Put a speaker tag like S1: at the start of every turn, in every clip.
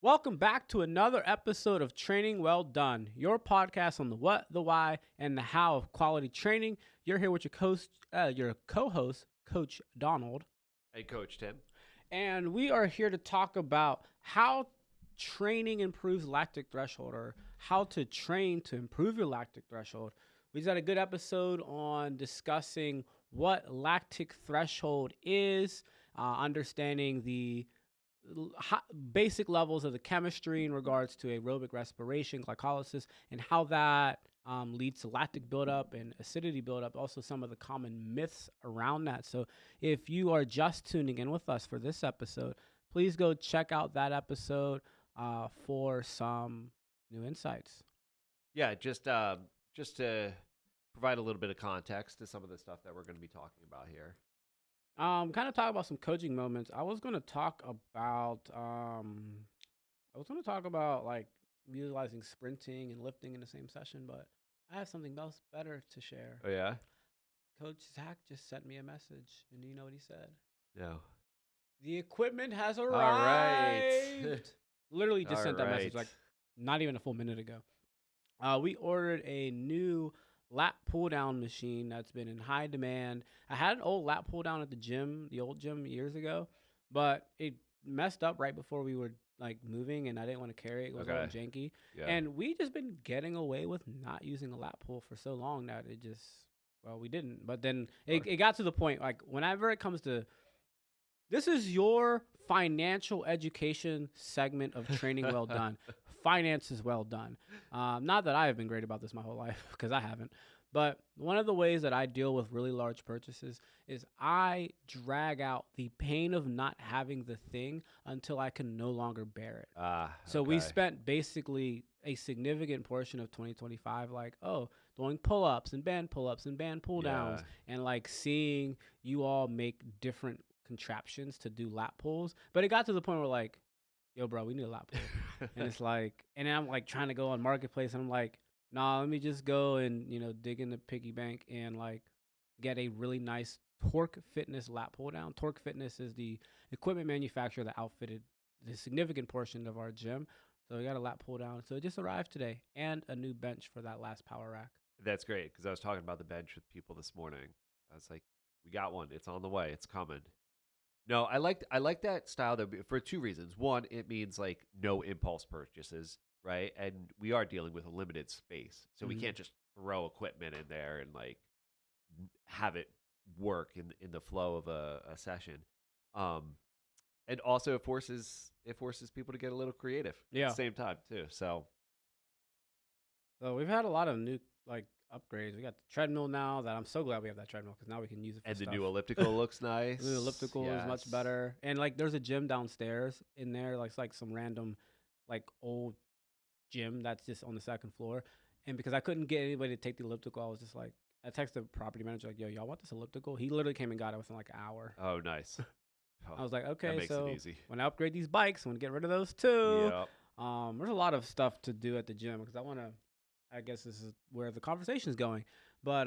S1: Welcome back to another episode of Training Well Done, your podcast on the what, the why, and the how of quality training. You're here with your co-host, Coach Donald,
S2: Hey, Coach Tim.
S1: and we are here to talk about how training improves lactic threshold, or how to train to improve your lactic threshold. We just had a good episode on discussing what lactic threshold is, understanding the basic levels of the chemistry in regards to aerobic respiration, glycolysis, and how that leads to lactic buildup and acidity buildup. Also, some of the common myths around that. So, if you are just tuning in with us for this episode, please go check out that episode for some new insights.
S2: Yeah, just to provide a little bit of context to some of the stuff that we're going to be talking about here.
S1: Kind of talk about some coaching moments. I was going to talk about like utilizing sprinting and lifting in the same session, but I have something else better to share.
S2: Oh yeah.
S1: Coach Zach just sent me a message, and do you know what he said?
S2: No.
S1: The equipment has
S2: All right.
S1: arrived. Literally just
S2: All
S1: sent that message
S2: right.
S1: like not even a full minute ago. We ordered a new lat pull down machine that's been in high demand. I had an old lat pull down at the old gym years ago, but it messed up right before we were like moving, and I didn't want to carry it. It was all
S2: Okay.
S1: janky.
S2: Yeah.
S1: And we just been getting away with not using a lat pull for so long that it just, well, we didn't. But then it got to the point, like, whenever it comes to, this is your financial education segment of Training Well Done. Finance is well done. Not that I have been great about this my whole life, because I haven't. But one of the ways that I deal with really large purchases is I drag out the pain of not having the thing until I can no longer bear it. So we
S2: Okay.
S1: spent basically a significant portion of 2025 like, oh, doing pull-ups and band pull-ups and band pull-downs, and like seeing you all make different contraptions to do lat pulls. But it got to the point where like, yo, bro, we need a lat pull. And it's like, and I'm like trying to go on Marketplace, and I'm like, nah, let me just go and, dig in the piggy bank and like get a really nice Torque Fitness lat pull down. Torque Fitness is the equipment manufacturer that outfitted the significant portion of our gym. So we got a lat pull down. So it just arrived today, and a new bench for that last power rack.
S2: That's great because I was talking about the bench with people this morning. I was like, we got one. It's on the way. It's coming. No, I like that style though for two reasons. One, it means like no impulse purchases, right? And we are dealing with a limited space, so we can't just throw equipment in there and like have it work in the flow of a session. Um, and also it forces people to get a little creative at
S1: Yeah.
S2: the same time too.
S1: So we've had a lot of new like upgrades. We got the treadmill now. That I'm so glad we have that treadmill, because now we can use it for
S2: And the
S1: stuff.
S2: new elliptical looks nice.
S1: The elliptical is much
S2: Yes.
S1: better, and like there's a gym downstairs in there, like it's like some random, like old gym that's just on the second floor. And because I couldn't get anybody to take the elliptical, I was just like, I texted the property manager like, "Yo, y'all want this elliptical?" He literally came and got it within like an hour.
S2: Oh, nice. Oh,
S1: I was like,
S2: that
S1: okay,
S2: makes it
S1: so
S2: easy.
S1: when I upgrade these bikes, I'm gonna get rid of those too.
S2: Yep.
S1: There's a lot of stuff to do at the gym because I want to. I guess this is where the conversation is going, but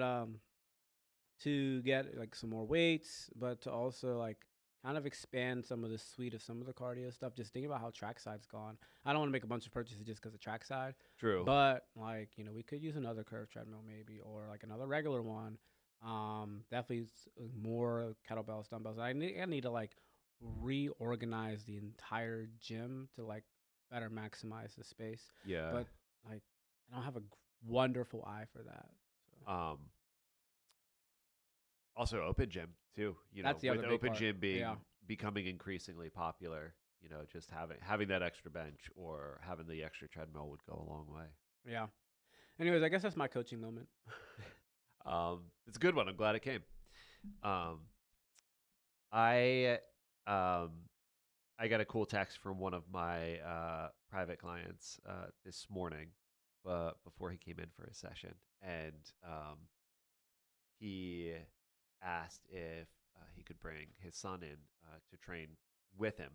S1: to get like some more weights, but to also like kind of expand some of the suite of some of the cardio stuff. Just thinking about how trackside's gone. I don't want to make a bunch of purchases just because of trackside,
S2: True.
S1: but like, we could use another curved treadmill maybe, or like another regular one. Definitely more kettlebells, dumbbells. I need to like reorganize the entire gym to like better maximize the space.
S2: Yeah.
S1: But like, I don't have a wonderful eye for that. So.
S2: Um, Also, open gym too.
S1: That's the
S2: With
S1: other big
S2: open
S1: part.
S2: gym
S1: Yeah.
S2: becoming increasingly popular, just having that extra bench or having the extra treadmill would go a long way.
S1: Yeah. Anyways, I guess that's my coaching moment.
S2: It's a good one. I'm glad it came. Um, I um, I got a cool text from one of my private clients this morning, before he came in for his session, and he asked if he could bring his son in to train with him,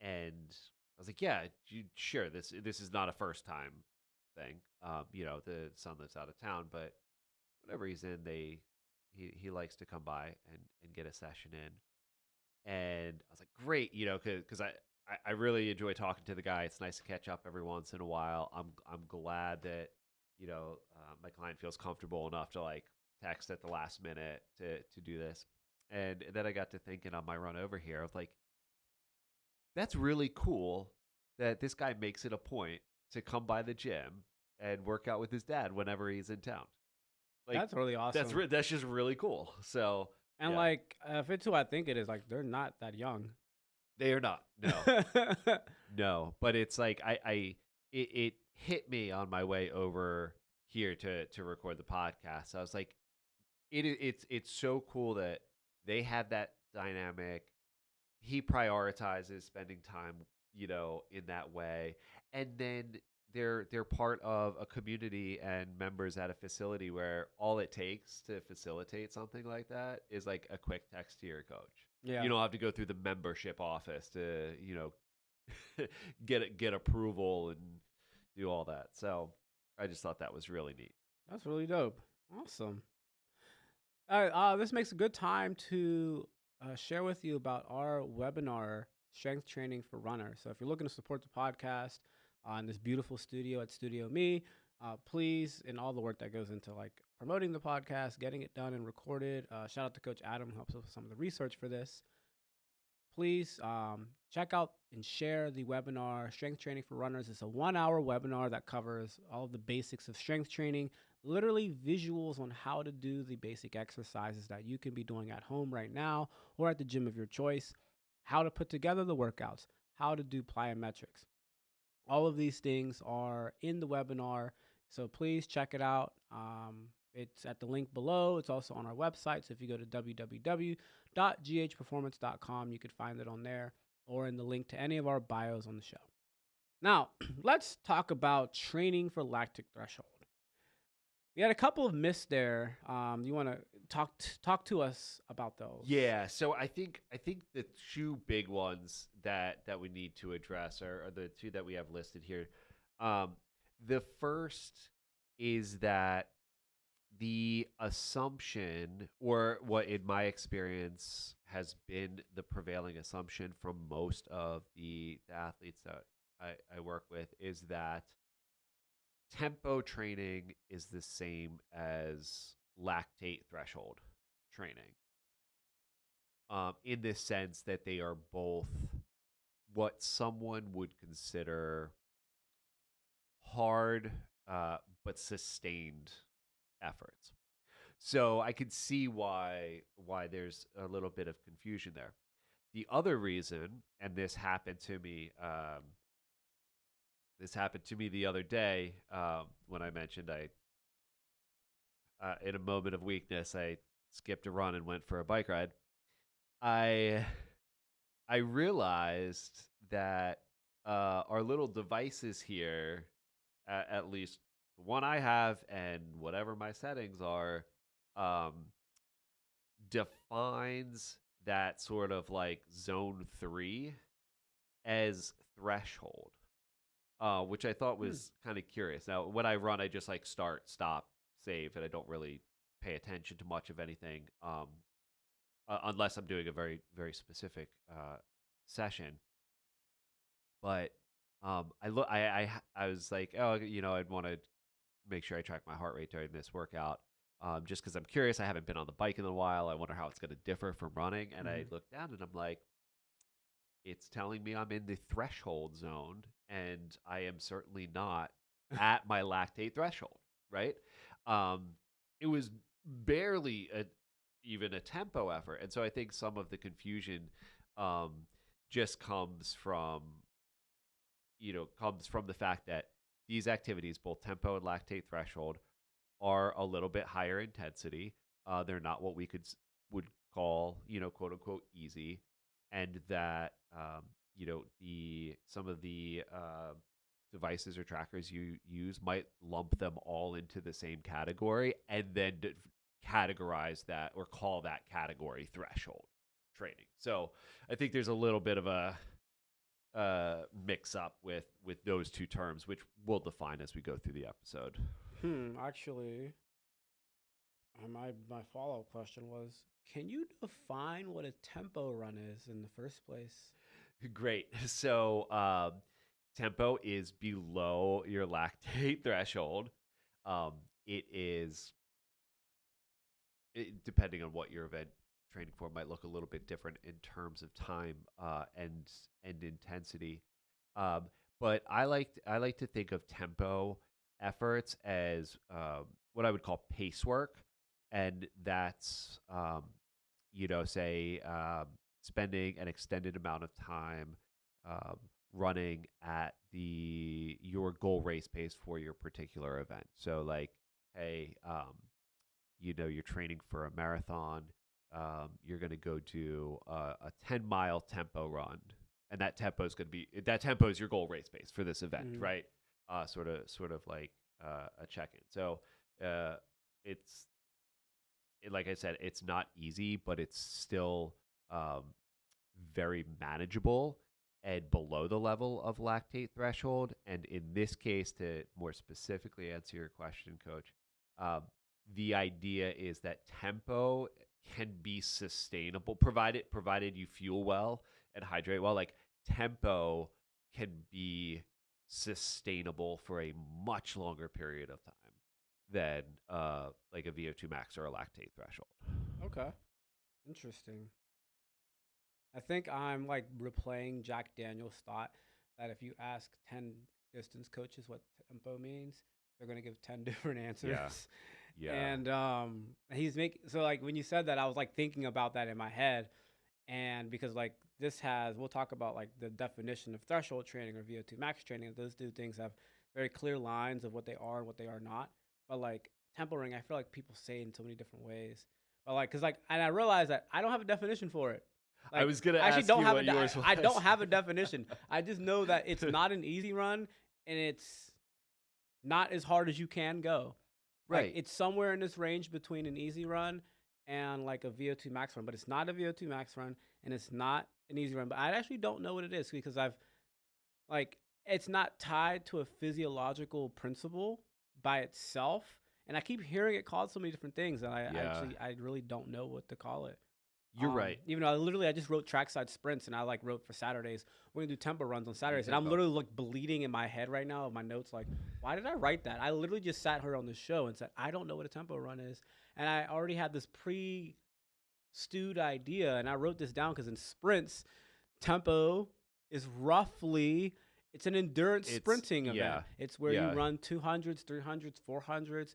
S2: and I was like, "Yeah, sure. This is not a first time thing. The son lives out of town, but whenever he's in, he likes to come by and get a session in." And I was like, "Great," because I really enjoy talking to the guy. It's nice to catch up every once in a while. I'm glad that my client feels comfortable enough to like text at the last minute to do this. And then I got to thinking on my run over here of like, that's really cool that this guy makes it a point to come by the gym and work out with his dad whenever he's in town. Like
S1: That's really
S2: that's
S1: awesome.
S2: that's just really cool. So
S1: And
S2: yeah,
S1: like, if it's who I think it is, like they're not that young.
S2: they are not. No, no. But it's like it hit me on my way over here to record the podcast. I was like, it's so cool that they have that dynamic. He prioritizes spending time, in that way, and then they're part of a community and members at a facility where all it takes to facilitate something like that is like a quick text to your coach.
S1: Yeah,
S2: You don't have to go through the membership office to, get approval and do all that. So I just thought that was really neat.
S1: that's really dope. Awesome. All right, this makes a good time to share with you about our webinar, Strength Training for Runners. So if you're looking to support the podcast in this beautiful studio at Studio Me, please, and all the work that goes into like promoting the podcast, getting it done and recorded. Shout out to Coach Adam, who helps us with some of the research for this. Please check out and share the webinar, Strength Training for Runners. It's a 1-hour webinar that covers all of the basics of strength training, literally visuals on how to do the basic exercises that you can be doing at home right now or at the gym of your choice, how to put together the workouts, how to do plyometrics. All of these things are in the webinar, so please check it out. It's at the link below. It's also on our website. So if you go to www.ghperformance.com, you could find it on there or in the link to any of our bios on the show. Now, let's talk about training for lactic threshold. We had a couple of myths there. You want to talk to us about those?
S2: Yeah, so I think the two big ones that we need to address are the two that we have listed here. The first is that the assumption, or what in my experience has been the prevailing assumption from most of the athletes that I work with, is that tempo training is the same as lactate threshold training, in this sense that they are both what someone would consider hard but sustained efforts. So I could see why there's a little bit of confusion there. The other reason, and this happened to me the other day, when I mentioned in a moment of weakness, I skipped a run and went for a bike ride. I I realized that our little devices here, at least the one I have and whatever my settings are, um, defines that sort of like zone 3 as threshold, which I thought
S1: Hmm.
S2: was kind of curious. Now, when I run, I just like start, stop, save, and I don't really pay attention to much of anything, unless I'm doing a very, very specific session. But I was like, oh, I'd want to make sure I track my heart rate during this workout, just because I'm curious. I haven't been on the bike in a while. I wonder how it's going to differ from running. And I
S1: Mhm.
S2: look down and I'm like, it's telling me I'm in the threshold zone, and I am certainly not at my lactate threshold. Right? Um, it was barely even a tempo effort, and so I think some of the confusion um, just comes from the fact that these activities, both tempo and lactate threshold, are a little bit higher intensity. They're not what we would call, quote unquote, easy, and that the some of the devices or trackers you use might lump them all into the same category and then categorize that or call that category threshold training. So I think there's a little bit of a mix up with those two terms, which we'll define as we go through the episode.
S1: Actually, my follow up question was, can you define what a tempo run is in the first place?
S2: Great. So tempo is below your lactate threshold. Um, it is depending on what your event training for might look a little bit different in terms of time and intensity. Um, but I like to think of tempo efforts as what I would call pace work, and that's say spending an extended amount of time um, running at the your goal race pace for your particular event. So like, hey, you're training for a marathon. You're going to go do a 10-mile tempo run, and that tempo is your goal race pace for this event,
S1: Mm.
S2: right? Sort of like a check-in. So it's like I said, it's not easy, but it's still um, very manageable and below the level of lactate threshold. And in this case, to more specifically answer your question, Coach, um, the idea is that tempo can be sustainable, provided you fuel well and hydrate well. Like tempo can be sustainable for a much longer period of time than like a VO2 max or a lactate threshold.
S1: Okay. Interesting. I think I'm like replaying Jack Daniel's thought that if you ask 10 distance coaches what tempo means, they're going to give 10 different answers.
S2: Yeah. Yeah.
S1: And he's making, so like when you said that, I was like thinking about that in my head. And because like we'll talk about like the definition of threshold training or VO2 max training. Those two things have very clear lines of what they are and what they are not. But like tempo ring, I feel like people say it in so many different ways. But like, cause like, and I realized that I don't have a definition for it.
S2: I
S1: Like,
S2: was gonna
S1: I actually
S2: ask
S1: don't
S2: you
S1: have
S2: what yours was.
S1: I don't have a definition. I just know that it's not an easy run and it's not as hard as you can go. Like
S2: Right.
S1: it's somewhere in this range between an easy run and like a VO2 max run, but it's not a VO2 max run and it's not an easy run. But I actually don't know what it is because I've like it's not tied to a physiological principle by itself. And I keep hearing it called so many different things, and
S2: Yeah.
S1: I really don't know what to call it.
S2: You're right.
S1: Even though I just wrote trackside sprints, and I like wrote for Saturdays. We're gonna do tempo runs on Saturdays, and I'm
S2: tempo.
S1: literally like bleeding in my head right now of my notes. Like, why did I write that? I literally just sat her on the show and said I don't know what a tempo run is, and I already had this stewed idea, and I wrote this down because in sprints, tempo is roughly it's an endurance sprinting event. It's where you run 200s, 300s, 400s,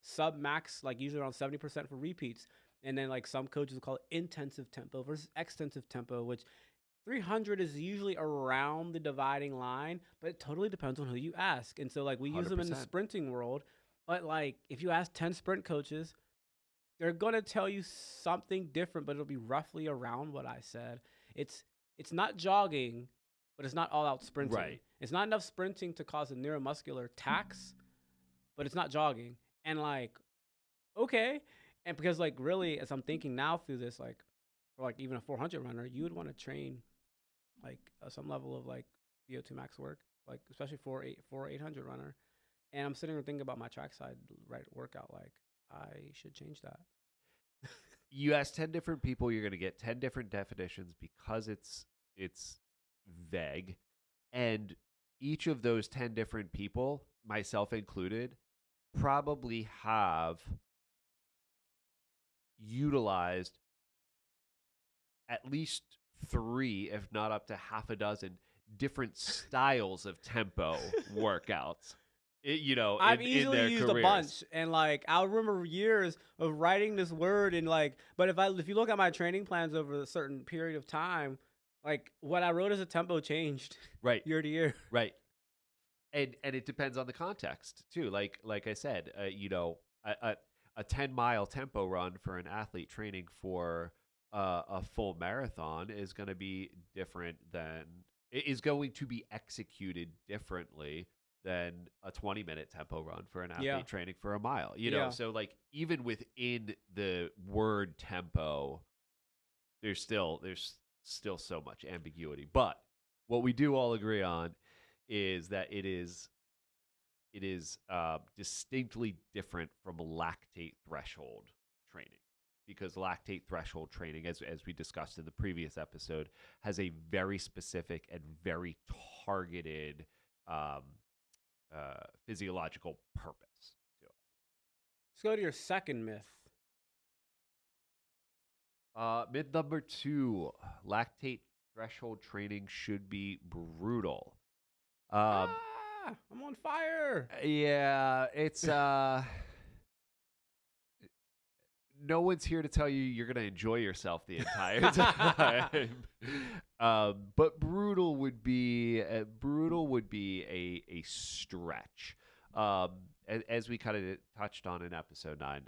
S1: sub max, like usually around 70% for repeats. And then like some coaches will call it intensive tempo versus extensive tempo, which 300 is usually around the dividing line, but it totally depends on who you ask. And so like we use them in the
S2: 100%.
S1: sprinting world, but like if you ask 10 sprint coaches, they're going to tell you something different, but it'll be roughly around what I said. It's not jogging, but it's not all out sprinting.
S2: Right.
S1: It's not enough sprinting to cause a neuromuscular tax, but it's not jogging. And like, okay. And because like really, as I'm thinking now through this, like for like even a 400 runner, you would want to train like some level of like VO2 max work, like especially for 800 runner. And I'm sitting here thinking about my trackside right workout. Like I should change that.
S2: You ask 10 different people, you're going to get 10 different definitions because it's vague, and each of those 10 different people, myself included, probably have utilized at least 3, if not up to half a dozen different styles of tempo workouts.
S1: I've easily used
S2: careers.
S1: a bunch, and like I remember years of writing this word, and like, but if you look at my training plans over a certain period of time, like what I wrote as a tempo changed
S2: Right.
S1: year to year.
S2: Right. And it depends on the context too. Like I said, a 10-mile tempo run for an athlete training for a full marathon is going to be different than it is going to be executed differently than a 20-minute tempo run for an athlete training for a mile. So like even within the word tempo, there's still so much ambiguity. But what we do all agree on is that it is distinctly different from lactate threshold training. because lactate threshold training, as we discussed in the previous episode, has a very specific and very targeted um, physiological purpose to it.
S1: Let's go to your second myth.
S2: Myth number 2: lactate threshold training should be brutal.
S1: I'm on fire.
S2: Yeah, it's no one's here to tell you you're going to enjoy yourself the entire time. But brutal would be a stretch. As we kind of touched on in episode 9,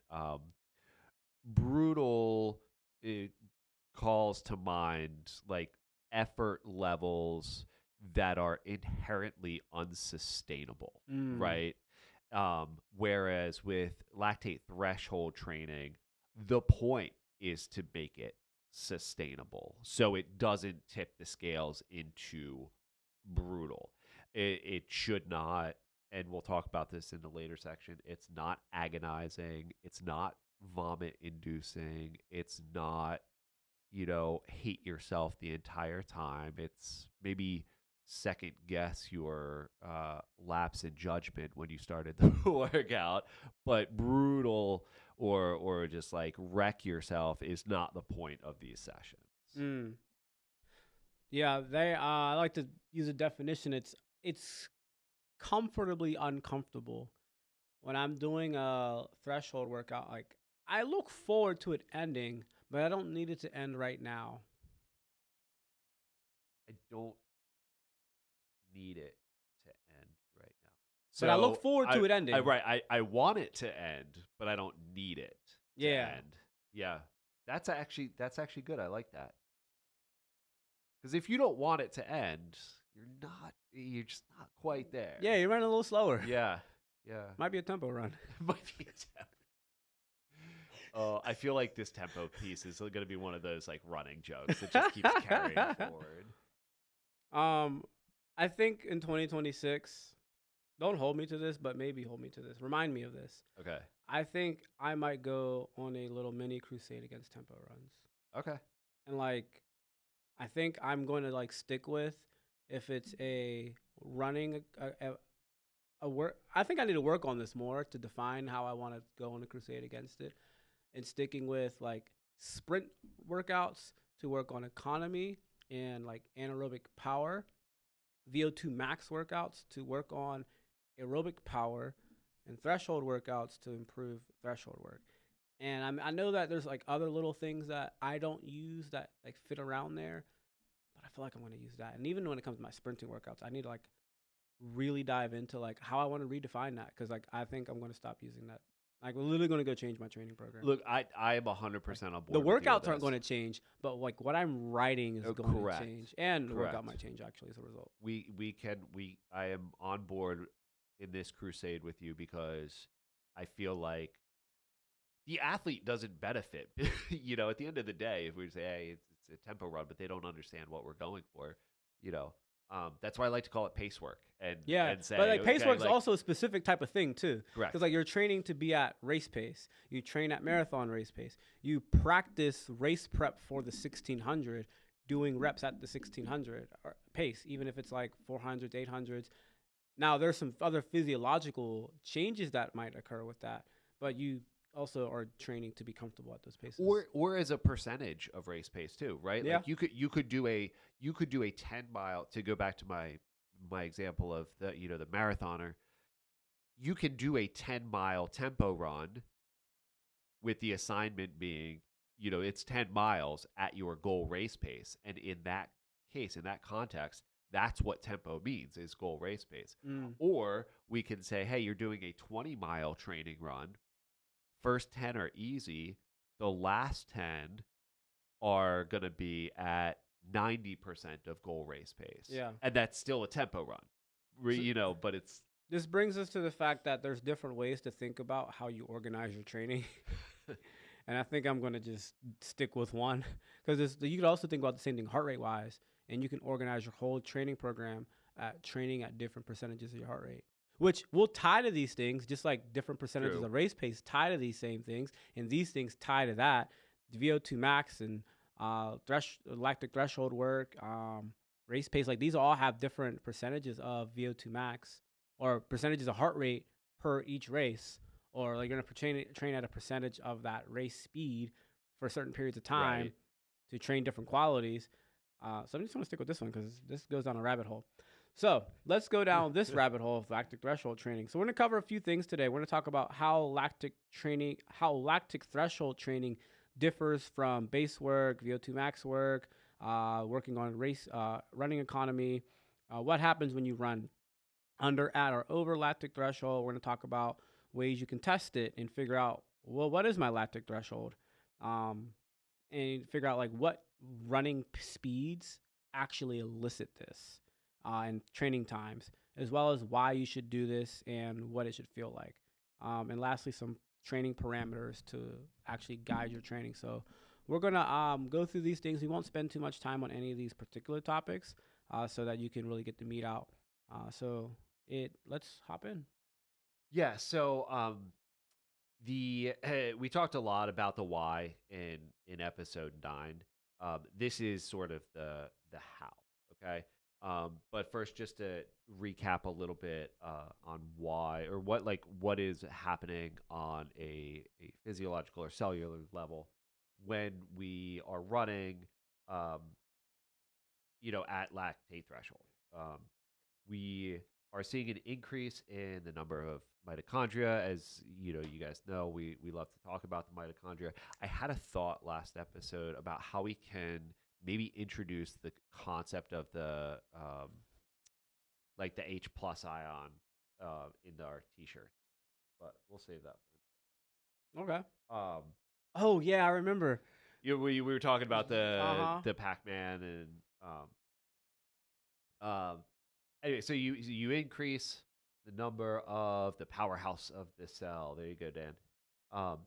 S2: brutal, it calls to mind like effort levels that are inherently unsustainable, right? Whereas with lactate threshold training, the point is to make it sustainable so it doesn't tip the scales into brutal. It should not, and we'll talk about this in the later section, it's not agonizing, it's not vomit inducing, it's not, hate yourself the entire time. It's maybe second guess your lapse in judgment when you started the workout, but brutal or just like wreck yourself is not the point of these sessions.
S1: Yeah, I like to use a definition. It's comfortably uncomfortable. When I'm doing a threshold workout, like I look forward to it ending, but I don't need it to end right now.
S2: I don't need it to end right now.
S1: But I look forward to it ending.
S2: I want it to end, but I don't need it to end. Yeah. That's actually good. I like that. Because if you don't want it to end, you're just not quite there.
S1: Yeah, you're running a little slower.
S2: Yeah.
S1: Might be a tempo run.
S2: Might be a tempo. I feel like this tempo piece is going to be one of those like running jokes that just keeps carrying forward.
S1: I think in 2026, don't hold me to this, but maybe hold me to this. Remind me of this.
S2: Okay.
S1: I think I might go on a little mini crusade against tempo runs.
S2: Okay.
S1: And like, I think I'm going to like stick with if it's a running a work. I think I need to work on this more to define how I want to go on a crusade against it, and sticking with like sprint workouts to work on economy and like anaerobic power, VO2 max workouts to work on aerobic power, and threshold workouts to improve threshold work. And I know that there's like other little things that I don't use that like fit around there, but I feel like I'm going to use that. And even when it comes to my sprinting workouts, I need to like really dive into like how I want to redefine that, because like I think I'm going to stop using that. Like, we're literally going to go change my training program.
S2: Look, I am 100% on board.
S1: The workouts aren't going to change, but like what I'm writing is going to change, and the workout might change actually as a result.
S2: I am on board in this crusade with you because I feel like the athlete doesn't benefit. At the end of the day, if we say, hey, it's a tempo run, but they don't understand what we're going for, that's why I like to call it pace work. And say,
S1: but like pace work is also a specific type of thing too.
S2: Correct.
S1: Because like you're training to be at race pace. You train at marathon race pace. You practice race prep for the 1600, doing reps at the 1600 pace, even if it's like 400s, 800s. Now there's some other physiological changes that might occur with that, but you also are training to be comfortable at those paces,
S2: or as a percentage of race pace too, right?
S1: Yeah.
S2: Like you could do a 10 mile, to go back to my example of the marathoner. You can do a 10-mile tempo run with the assignment being, it's 10 miles at your goal race pace, and in that case, in that context, that's what tempo means, is goal race pace. Or we can say, hey, you're doing a 20-mile training run. First 10 are easy. The last 10 are going to be at 90% of goal race pace.
S1: Yeah.
S2: And that's still a tempo run, but it's...
S1: This brings us to the fact that there's different ways to think about how you organize your training. And I think I'm going to just stick with one, because you could also think about the same thing heart rate wise, and you can organize your whole training program at training at different percentages of your heart rate, which will tie to these things, just like different percentages of race pace tie to these same things, and these things tie to that. VO2 max and lactic threshold work, race pace. Like these all have different percentages of VO2 max or percentages of heart rate per each race, or like you're gonna train at a percentage of that race speed for certain periods of time
S2: Right.
S1: to train different qualities. So I just want to stick with this one because this goes down a rabbit hole. So let's go down this rabbit hole of lactic threshold training. So we're going to cover a few things today. We're going to talk about how lactic threshold training differs from base work, VO2 max work, working on running economy, what happens when you run under, at, or over lactic threshold. We're going to talk about ways you can test it and figure out, well, what is my lactic threshold? Um, and figure out like what running speeds actually elicit this and training times, as well as why you should do this and what it should feel like. And lastly, some training parameters to actually guide your training. So we're going to go through these things. We won't spend too much time on any of these particular topics so that you can really get the meat out. Let's hop in.
S2: Yeah. So the we talked a lot about the why in episode 9. This is sort of the how. Okay. But first, just to recap a little bit on why or what is happening on a physiological or cellular level when we are running, um, at lactate threshold. We are seeing an increase in the number of mitochondria. As you guys know, we love to talk about the mitochondria. I had a thought last episode about how we can maybe introduce the concept of the like the H plus ion into our t-shirts, but we'll save that
S1: Okay.
S2: for another.
S1: Oh, yeah, I remember.
S2: We were talking about
S1: Uh huh.
S2: the Pac-Man and um anyway, so you increase the number of the powerhouse of the cell. There you go, Dan. Um,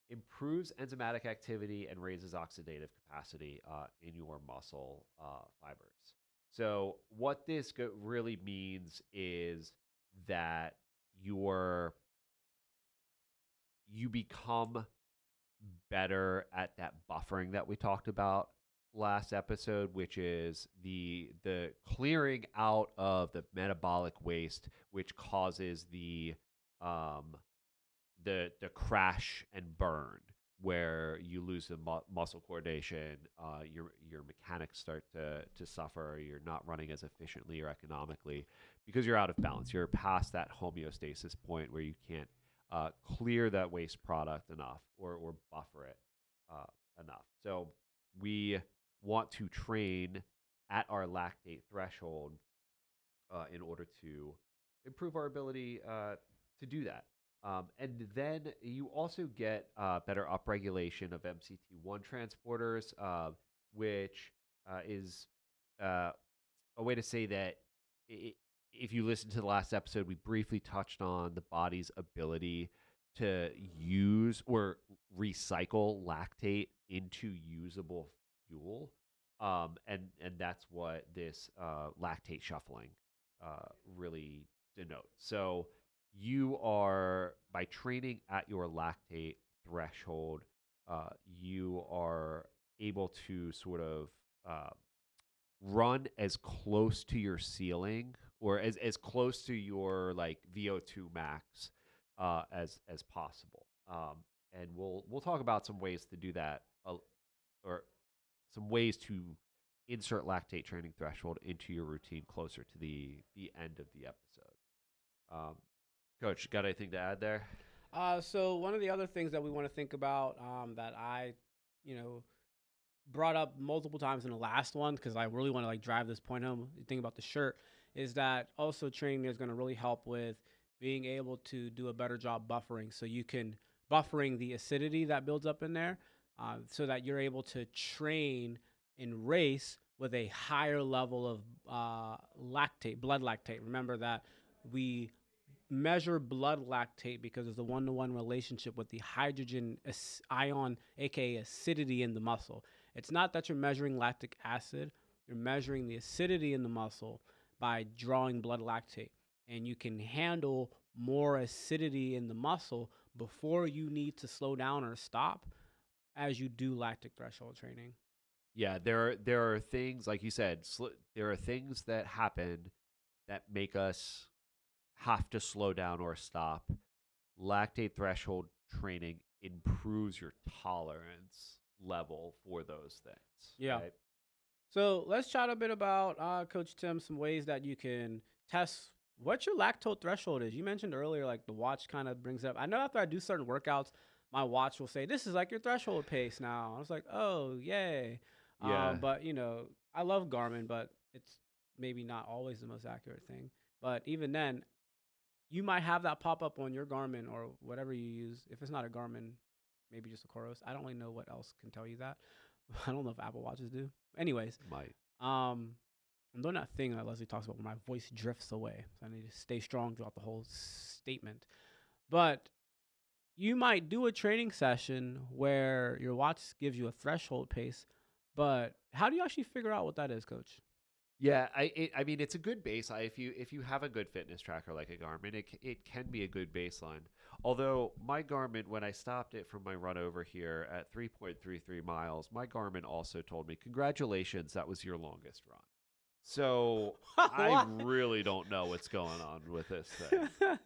S2: improves enzymatic activity and raises oxidative capacity in your muscle fibers. So what this really means is that you become better at that buffering that we talked about last episode, which is the clearing out of the metabolic waste, which causes um, the crash and burn, where you lose the muscle coordination, your mechanics start to suffer. You're not running as efficiently or economically because you're out of balance. You're past that homeostasis point where you can't clear that waste product enough or buffer it enough. So we want to train at our lactate threshold in order to improve our ability to do that. And then you also get better upregulation of MCT1 transporters, which is a way to say that if you listen to the last episode, we briefly touched on the body's ability to use or recycle lactate into usable fuel. And that's what this lactate shuffling really denotes. So you are, by training at your lactate threshold, you are able to sort of run as close to your ceiling or as close to your like VO2 max as possible. And we'll talk about some ways to do that, or some ways to insert lactate training threshold into your routine closer to the end of the episode. Um, Coach, got anything to add there?
S1: So one of the other things that we want to think about that I, you know, brought up multiple times in the last one because I really want to like drive this point home. The thing about the shirt is that also training is going to really help with being able to do a better job buffering. So you can buffering the acidity that builds up in there, so that you're able to train and race with a higher level of blood lactate. Remember that we measure blood lactate because there's a one-to-one relationship with the hydrogen ion, aka acidity in the muscle. It's not that you're measuring lactic acid, you're measuring the acidity in the muscle by drawing blood lactate. And you can handle more acidity in the muscle before you need to slow down or stop as you do lactic threshold training.
S2: Yeah, there are things like you said. There are things that happen that make us have to slow down or stop. Lactate threshold training improves your tolerance level for those things,
S1: Yeah.
S2: right?
S1: So let's chat a bit about, Coach Tim, some ways that you can test what your lactate threshold is. You mentioned earlier, like the watch kind of brings it up. I know after I do certain workouts, my watch will say, "This is like your threshold pace now." I was like, "Oh, yay!"
S2: Yeah,
S1: But I love Garmin, but it's maybe not always the most accurate thing. But even then, you might have that pop up on your Garmin or whatever you use. If it's not a Garmin, maybe just a Coros. I don't really know what else can tell you that. I don't know if Apple Watches do. Anyways,
S2: might.
S1: um, I'm doing that thing that Leslie talks about where my voice drifts away. So I need to stay strong throughout the whole statement. But you might do a training session where your watch gives you a threshold pace, but how do you actually figure out what that is, Coach?
S2: Yeah, I mean it's a good baseline if you have a good fitness tracker like a Garmin, it can be a good baseline. Although my Garmin, when I stopped it from my run over here at 3.33 miles, my Garmin also told me, "Congratulations, that was your longest run." So I
S1: What?
S2: really don't know what's going on with this thing.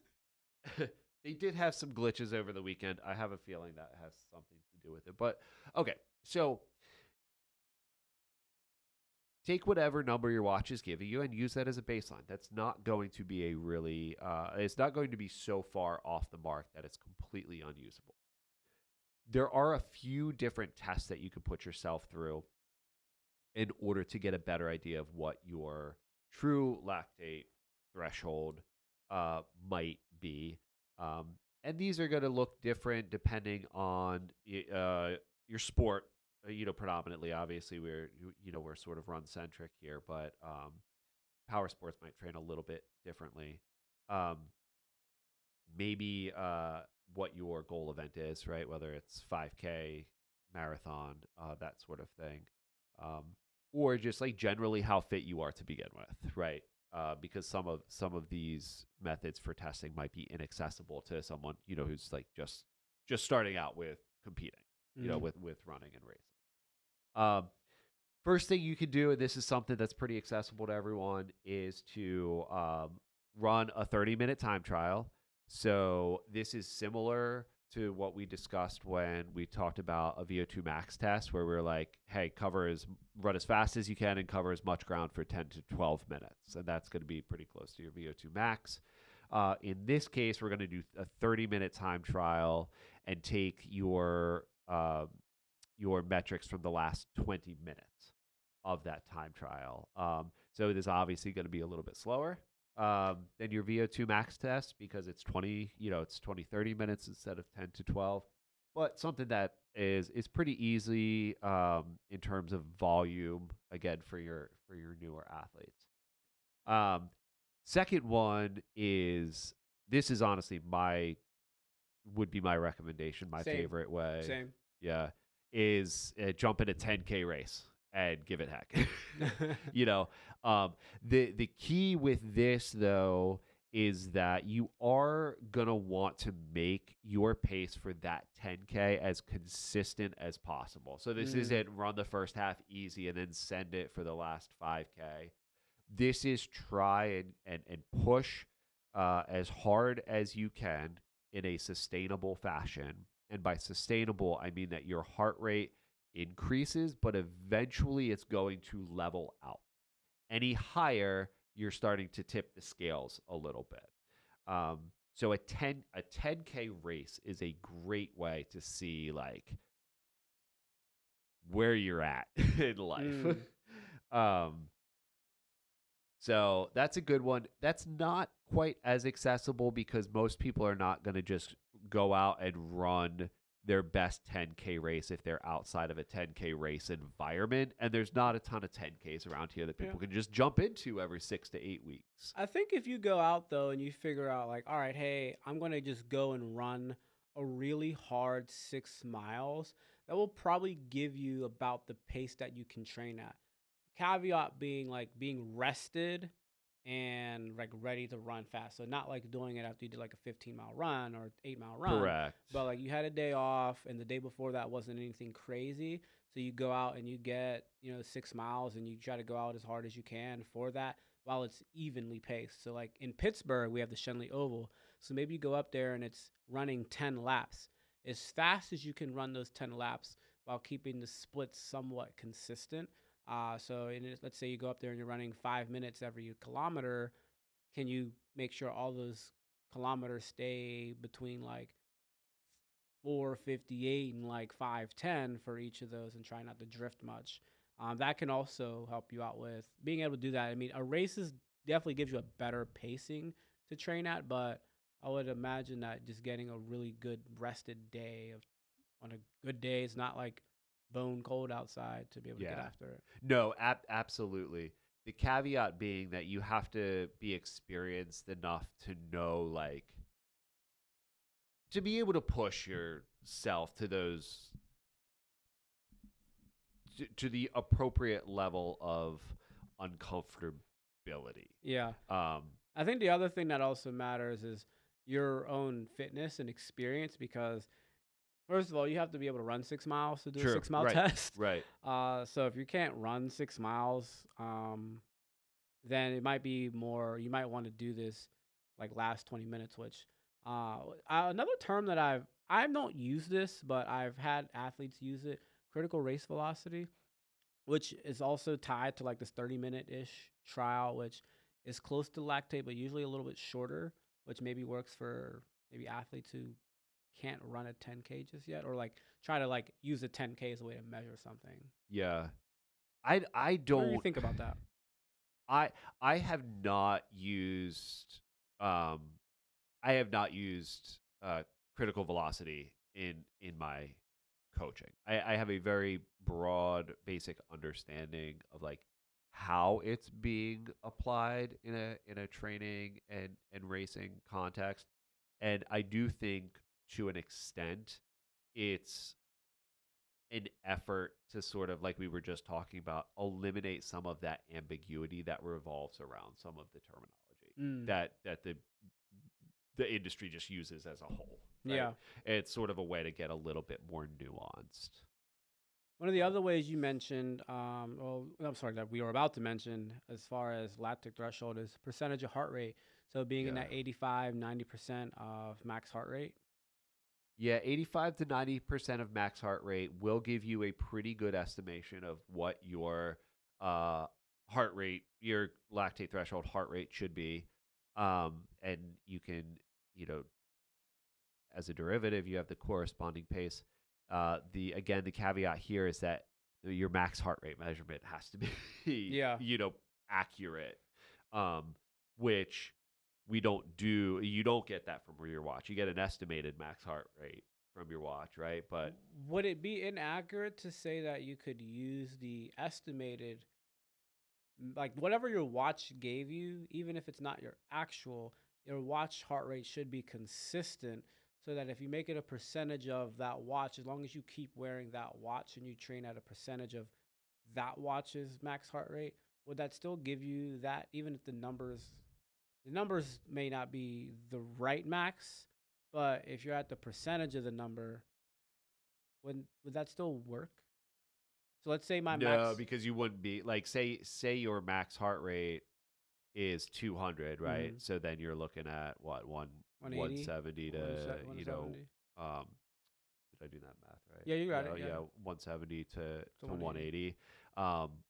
S2: They did have some glitches over the weekend. I have a feeling that has something to do with it. But okay, so take whatever number your watch is giving you and use that as a baseline. That's not going to be a really, it's not going to be so far off the mark that it's completely unusable. There are a few different tests that you could put yourself through in order to get a better idea of what your true lactate threshold might be. Um, and these are going to look different depending on your sport. Predominantly, obviously, we're sort of run centric here, but power sports might train a little bit differently. Um, Maybe what your goal event is, right? Whether it's 5K, marathon, that sort of thing, um, or just like generally how fit you are to begin with, right? Because some of these methods for testing might be inaccessible to someone who's like just starting out with competing,
S1: Mm.
S2: with running and racing. Um, First thing you can do, and this is something that's pretty accessible to everyone, is to run a 30-minute time trial. So this is similar to what we discussed when we talked about a VO2 max test, where we're like, hey, run as fast as you can and cover as much ground for 10 to 12 minutes. And that's going to be pretty close to your VO2 max. In this case, we're going to do a 30-minute time trial and take your metrics from the last 20 minutes of that time trial. So it is obviously going to be a little bit slower than your VO2 max test because it's 30 minutes instead of 10 to 12. But something that is pretty easy in terms of volume, again, for your newer athletes. Second one is, this is honestly would be my recommendation, my
S1: Same.
S2: favorite way.
S1: Same.
S2: Yeah, is jump in a 10K race and give it heck. you know, the key with this though is that you are gonna want to make your pace for that 10K as consistent as possible. So this isn't run the first half easy and then send it for the last 5K. This is try and push as hard as you can in a sustainable fashion. And by sustainable, I mean that your heart rate increases, but eventually it's going to level out. Any higher, you're starting to tip the scales a little bit. So a 10K race is a great way to see like where you're at in life. um, so that's a good one. That's not quite as accessible because most people are not going to just go out and run their best 10K race if they're outside of a 10K race environment. And there's not a ton of 10Ks around here that people can just jump into every 6 to 8 weeks.
S1: I think if you go out though and you figure out like, all right, hey, I'm gonna just go and run a really hard 6 miles, that will probably give you about the pace that you can train at. Caveat being like being rested and like ready to run fast. So not like doing it after you did like a 15-mile run or 8-mile run,
S2: Correct.
S1: but like you had a day off and the day before that wasn't anything crazy. So you go out and you get, 6 miles and you try to go out as hard as you can for that while it's evenly paced. So like in Pittsburgh, we have the Shenley Oval. So maybe you go up there and it's running 10 laps. As fast as you can run those 10 laps while keeping the splits somewhat consistent. Let's say you go up there and you're running 5 minutes every kilometer. Can you make sure all those kilometers stay between like 4:58 and like 5:10 for each of those, and try not to drift much? That can also help you out with being able to do that. I mean, a race is definitely gives you a better pacing to train at, but I would imagine that just getting a really good rested day on a good day is not like bone cold outside to be able to get
S2: Yeah.
S1: after it.
S2: No, absolutely. The caveat being that you have to be experienced enough to know, like, to be able to push yourself to those to the appropriate level of uncomfortability.
S1: Yeah.
S2: Um,
S1: I think the other thing that also matters is your own fitness and experience, because first of all, you have to be able to run 6 miles to do a
S2: True.
S1: 6 mile
S2: Right.
S1: test.
S2: Right.
S1: So if you can't run 6 miles, then it might be more, you might want to do this like last 20 minutes, which another term that I don't use this, but I've had athletes use it, critical race velocity, which is also tied to like this 30-minute ish trial, which is close to lactate, but usually a little bit shorter, which maybe works for maybe athletes who can't run a 10K just yet, or like try to like use a 10K as a way to measure something.
S2: Yeah. I
S1: What do you
S2: don't
S1: think about that?
S2: I have not used um I have not used critical velocity in my coaching. I have a very broad, basic understanding of like how it's being applied in a training and racing context, and I do think to an extent it's an effort to sort of, like we were just talking about, eliminate some of that ambiguity that revolves around some of the terminology
S1: Mm,
S2: that the industry just uses as a whole. Right?
S1: yeah.
S2: It's sort of a way to get a little bit more nuanced.
S1: One of the other ways you mentioned, I'm sorry, that we were about to mention as far as lactic threshold is percentage of heart rate. So being in
S2: Yeah.
S1: that 85, 90% of max heart rate.
S2: Yeah, 85 to 90% of max heart rate will give you a pretty good estimation of what your heart rate, your lactate threshold heart rate should be. And you can, you know, as a derivative, you have the corresponding pace. The caveat here is that your max heart rate measurement has to be,
S1: Yeah.
S2: accurate, which we don't do. You don't get that from your watch. You get an estimated max heart rate from your watch, right? But
S1: Would it be inaccurate to say that you could use the estimated, like whatever your watch gave you, even if it's not your actual, your watch heart rate should be consistent, so that if you make it a percentage of that watch, as long as you keep wearing that watch and you train at a percentage of that watch's max heart rate, would that still give you that, even if the numbers may not be the right max, but if you're at the percentage of the number, would that still work? So let's say my
S2: no,
S1: max.
S2: because you wouldn't be like, say your max heart rate is 200, right?
S1: Mhm.
S2: So then you're looking at what,
S1: 180,
S2: 170 to,
S1: 170.
S2: um did I do that math right?
S1: Yeah, you got
S2: Yeah,
S1: it. Yeah,
S2: yeah, 170
S1: to
S2: to
S1: 180.
S2: 180. Um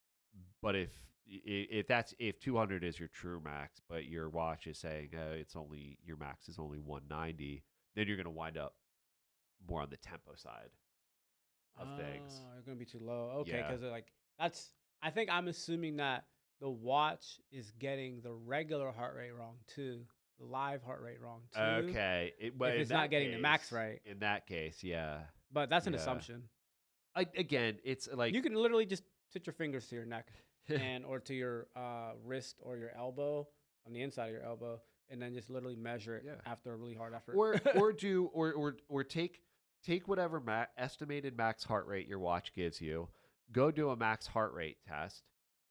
S2: but if 200 is your true max, but your watch is saying it's only, your max is only 190, then you're going to wind up more on the tempo side of things.
S1: Oh, you're gonna be too low. Okay,
S2: Yeah.
S1: because like that's. I think I'm assuming that the watch is getting the regular heart rate wrong too, the live heart rate wrong too,
S2: Okay. But
S1: if
S2: in
S1: it's not
S2: that
S1: getting the max
S2: case,
S1: right.
S2: yeah.
S1: But that's an
S2: Yeah.
S1: assumption.
S2: Again, it's like
S1: You can literally just put your fingers to your neck and or to your wrist or your elbow, on the inside of your elbow, and then just literally measure it
S2: yeah.
S1: after a really hard effort.
S2: or take whatever estimated max heart rate your watch gives you, go do a max heart rate test,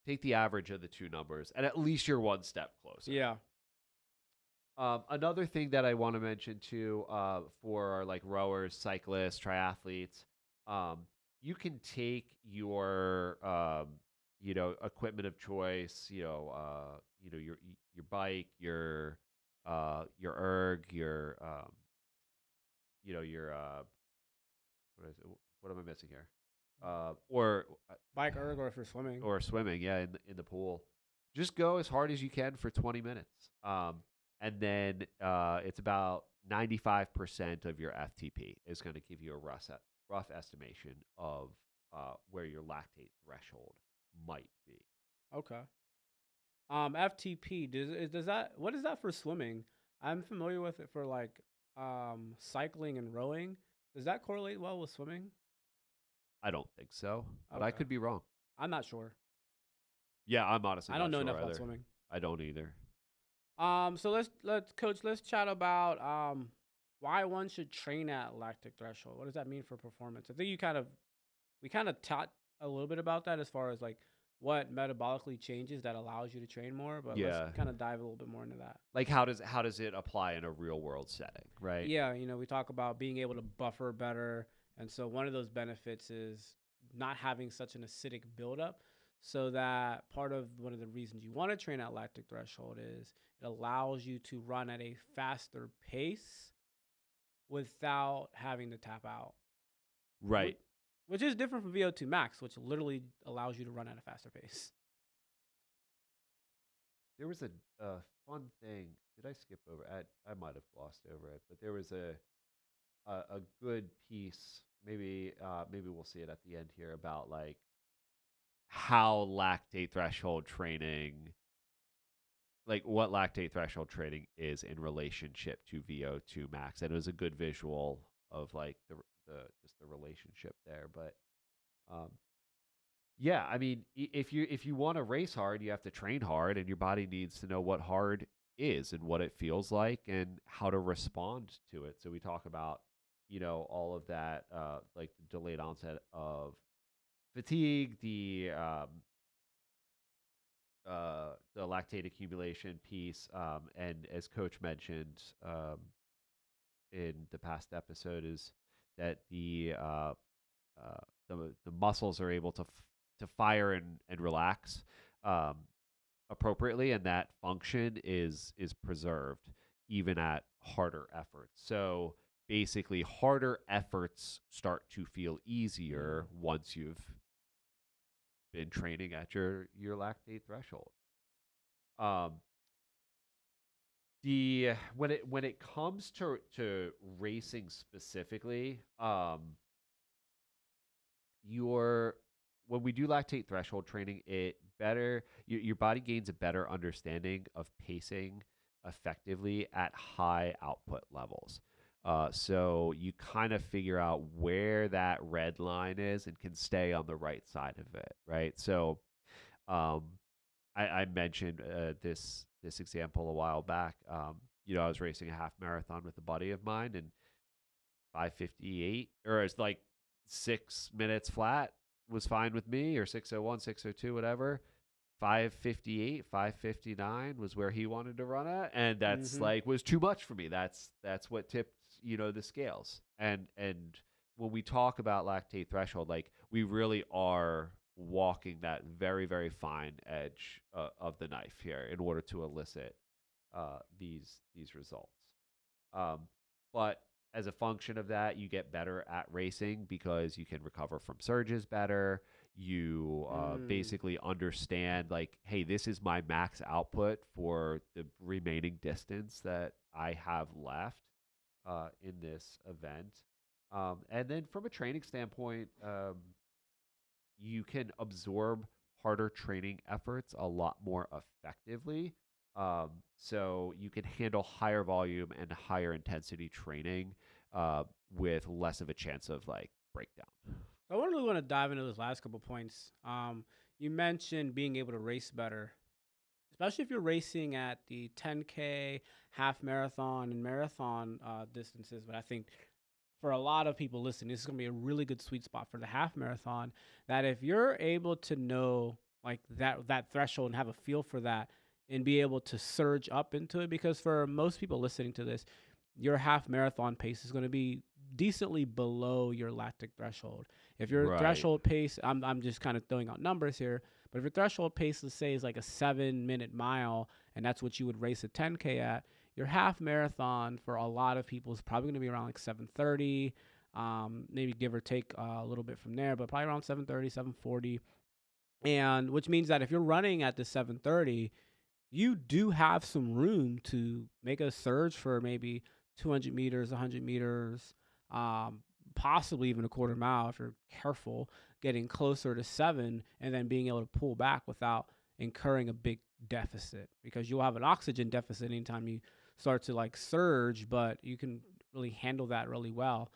S2: take the average of the two numbers, and at least you're one step closer.
S1: Yeah.
S2: Another thing that I want to mention too, for like rowers, cyclists, triathletes, you can take your, equipment of choice, your bike, your erg, your what is it? What am I missing here? Or
S1: Bike erg, or if you're swimming.
S2: or swimming, yeah, in the pool. Just go as hard as you can for 20 minutes. And then it's about 95% of your FTP is going to give you a rough estimation of where your lactate threshold might be.
S1: Okay. FTP, does that, what is that for swimming? I'm familiar with it for like cycling and rowing. Does that correlate well with swimming?
S2: I don't think so, but I
S1: Okay.
S2: could be wrong.
S1: I'm not sure.
S2: Yeah, I'm honestly
S1: I don't know
S2: not
S1: enough
S2: sure
S1: about
S2: either.
S1: swimming.
S2: I don't either.
S1: So let's chat about why one should train at lactic threshold. What does that mean for performance? I think we kind of taught a little bit about that as far as like what metabolically changes that allows you to train more, but let's
S2: Yeah.
S1: kind of dive a little bit more into that.
S2: Like how does it apply in a real world setting, right?
S1: Yeah, we talk about being able to buffer better, and so one of those benefits is not having such an acidic buildup. So that one of the reasons you want to train at lactic threshold is it allows you to run at a faster pace without having to tap out.
S2: Right.
S1: Which is different from VO2 max, which literally allows you to run at a faster pace.
S2: There was a fun thing. Did I skip over? I might have glossed over it, but there was a good piece. Maybe we'll see it at the end here about like how lactate threshold training, like what lactate threshold training is in relationship to VO2 max, and it was a good visual of like the just the relationship there. But um, yeah, I mean, if you want to race hard, you have to train hard, and your body needs to know what hard is and what it feels like and how to respond to it. So we talk about, all of that, like the delayed onset of fatigue, the lactate accumulation piece, and as Coach mentioned in the past episode, is that the muscles are able to fire and relax um, appropriately, and that function is preserved even at harder efforts. So basically, harder efforts start to feel easier once you've been training at your lactate threshold. Um, the when it comes to racing specifically, your when we do lactate threshold training, your body gains a better understanding of pacing effectively at high output levels. So you kind of figure out where that red line is and can stay on the right side of it, right? So um, I mentioned this example a while back. I was racing a half marathon with a buddy of mine, and 5:58, or it's like 6 minutes flat was fine with me, or 6:01, 6:02, whatever. 5:58, 5:59 was where he wanted to run at, and that's like was too much for me. That's what tipped the scales. And when we talk about lactate threshold, like we really are walking that very very fine edge of the knife here in order to elicit these results. But as a function of that, you get better at racing because you can recover from surges better. You basically understand, like, hey, this is my max output for the remaining distance that I have left in this event. And then from a training standpoint, you can absorb harder training efforts a lot more effectively. So you can handle higher volume and higher intensity training with less of a chance of like breakdown.
S1: I really want to dive into those last couple points. You mentioned being able to race better, especially if you're racing at the 10K, half marathon, and marathon distances. But I think for a lot of people listening, this is going to be a really good sweet spot for the half marathon. That if you're able to know like that threshold and have a feel for that and be able to surge up into it. Because for most people listening to this, your half marathon pace is going to be decently below your lactic threshold. If your
S2: Right.
S1: threshold pace, I'm just kind of throwing out numbers here, but if your threshold pace, let's say, is like a 7 minute mile, and that's what you would race a 10K at, your half marathon for a lot of people is probably going to be around like 7:30, maybe give or take a little bit from there, but probably around 7:30, 7:40. And which means that if you're running at the 7:30, you do have some room to make a surge for maybe 200 meters, 100 meters, um, possibly even a quarter mile if you're careful, getting closer to 7, and then being able to pull back without incurring a big deficit, because you'll have an oxygen deficit anytime you start to like surge, but you can really handle that really well.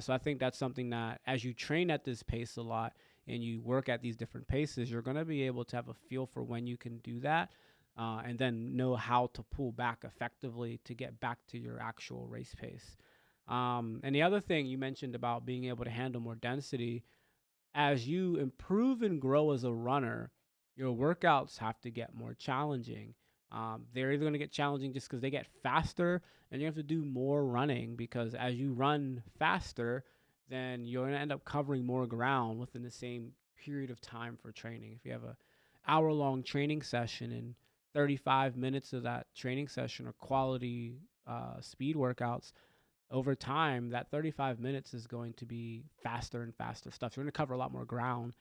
S1: So I think that's something that as you train at this pace a lot and you work at these different paces, you're going to be able to have a feel for when you can do that, and then know how to pull back effectively to get back to your actual race pace. And the other thing you mentioned about being able to handle more density, as you improve and grow as a runner, your workouts have to get more challenging. They're either going to get challenging just because they get faster, and you have to do more running, because as you run faster, then you're going to end up covering more ground within the same period of time for training. If you have a hour-long training session and 35 minutes of that training session are quality speed workouts, over time, that 35 minutes is going to be faster and faster stuff. You're going to cover a lot more ground.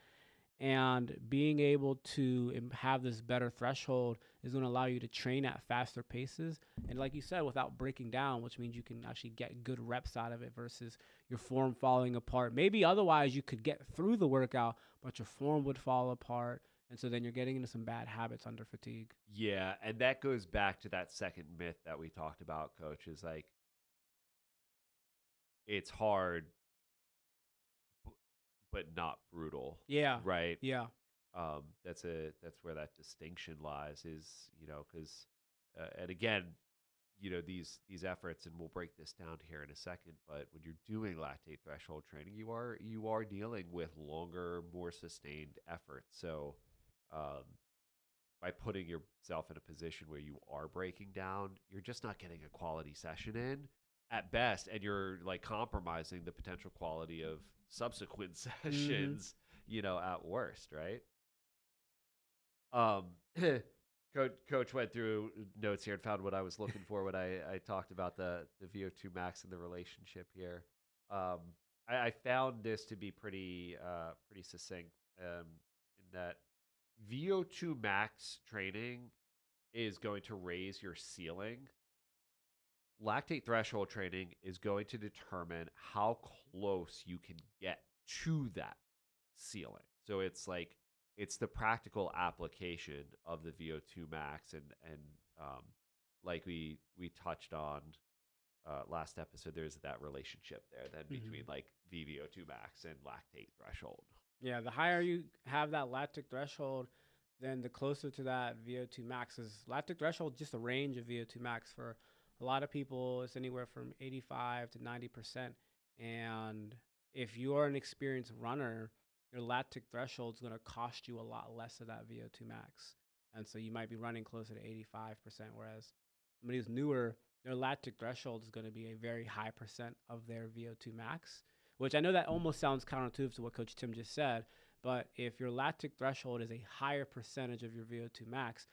S1: And being able to have this better threshold is going to allow you to train at faster paces. And like you said, without breaking down, which means you can actually get good reps out of it versus your form falling apart. Maybe otherwise you could get through the workout, but your form would fall apart. And so then you're getting into some bad habits under fatigue.
S2: Yeah, and that goes back to that second myth that we talked about, coach, is like it's hard b- but not brutal,
S1: Yeah.
S2: right?
S1: Yeah.
S2: That's where that distinction lies, is, cuz and again, these efforts, and we'll break this down here in a second, but when you're doing lactate threshold training, you are dealing with longer, more sustained effort. So um by putting yourself in a position where you are breaking down, you're just not getting a quality session in at best, and you're like compromising the potential quality of subsequent
S1: Mm-hmm.
S2: sessions, at worst, right? Coach went through notes here and found what I was looking for when I talked about the VO2 max and the relationship here. Um, I found this to be pretty succinct, in that VO2 max training is going to raise your ceiling. Lactate threshold training is going to determine how close you can get to that ceiling. So it's the practical application of the VO2 max, and um, like we touched on last episode, there's that relationship there then between
S1: Mm-hmm.
S2: like VVO2 max and lactate threshold.
S1: Yeah, the higher you have that lactic threshold, then the closer to that VO2 max is. Lactic threshold, just a range of VO2 max. For a lot of people, it's anywhere from 85 to 90%. And if you're an experienced runner, your lactic threshold is going to cost you a lot less of that VO2 max. And so you might be running closer to 85%, whereas somebody who's newer, their lactic threshold is going to be a very high percent of their VO2 max, which I know that almost sounds counterintuitive to what Coach Tim just said. But if your lactic threshold is a higher percentage of your VO2 max,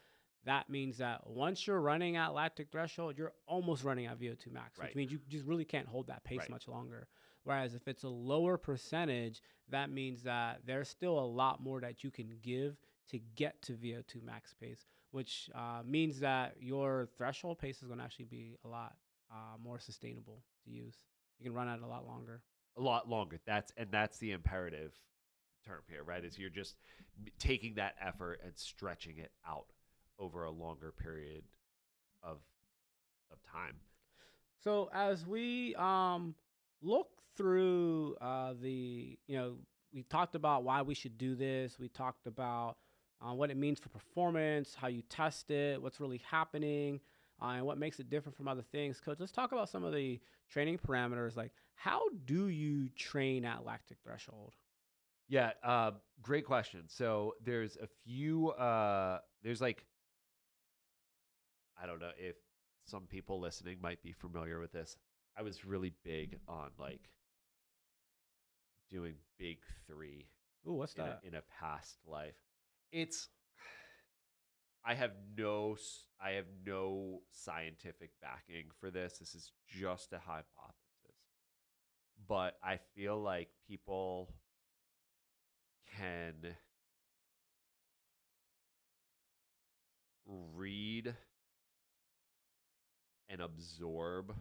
S1: that means that once you're running at lactic threshold, you're almost running at VO2 max, which
S2: Right.
S1: means you just really can't hold that pace
S2: Right.
S1: much longer. Whereas if it's a lower percentage, that means that there's still a lot more that you can give to get to VO2 max pace, which means that your threshold pace is going to actually be a lot more sustainable to use. You can run at a lot longer.
S2: A lot longer. That's the imperative term here, right? Is you're just taking that effort and stretching it out over a longer period of time.
S1: So as we look through we talked about why we should do this. We talked about what it means for performance, how you test it, what's really happening, and what makes it different from other things. Coach, let's talk about some of the training parameters. Like, how do you train at lactic threshold?
S2: Yeah, great question. So there's a few. There's like I don't know if some people listening might be familiar with this. I was really big on like doing big three
S1: Ooh, what's that?
S2: in a past life. It's I have no I have no scientific backing for this. This is just a hypothesis. But I feel like people can read and absorb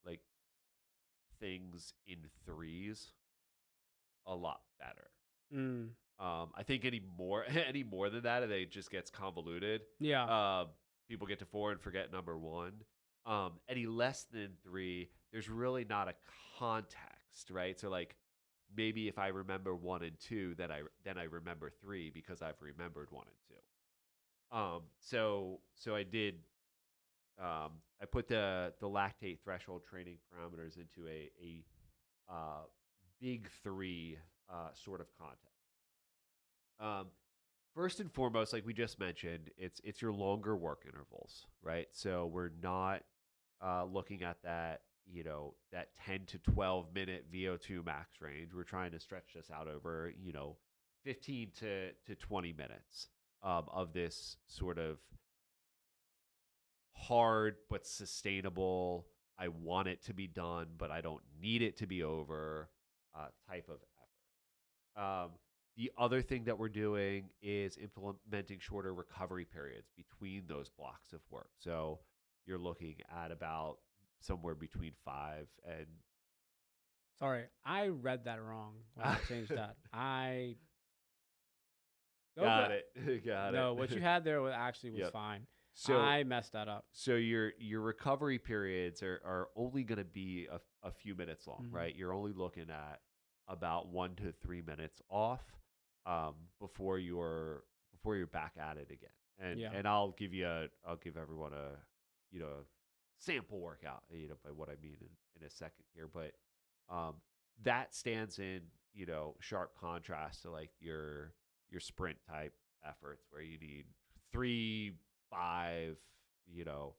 S2: like things in threes a lot better.
S1: Mm,
S2: I think any more any more than that, it just gets convoluted.
S1: yeah.
S2: Um, People get to four and forget number one. Any less than three, there's really not a context, right? So like maybe if I remember one and two, then I remember three because I've remembered one and two. So I did. I put the lactate threshold training parameters into a big three sort of context. Um, First and foremost, like we just mentioned, it's your longer work intervals, right? So we're not looking at that, that 10 to 12 minute VO2 max range. We're trying to stretch this out over, 15 to 20 minutes of this sort of hard but sustainable. I want it to be done, but I don't need it to be over type of effort. The other thing that we're doing is implementing shorter recovery periods between those blocks of work. So you're looking at about somewhere between 5 and
S1: Sorry, I read that wrong when I changed that. I go
S2: got
S1: back.
S2: it. Got it.
S1: No, what you had there was actually was
S2: Yep.
S1: fine.
S2: So
S1: I messed that up.
S2: so your recovery periods are only going to be a few minutes long,
S1: Mhm.
S2: right? You're only looking at about 1 to 3 minutes off before you're back at it again.
S1: Yeah.
S2: And I'll give everyone a sample workout, by what I mean in a second here, but um, that stands in sharp contrast to like your sprint type efforts where you need 3, 5, you know,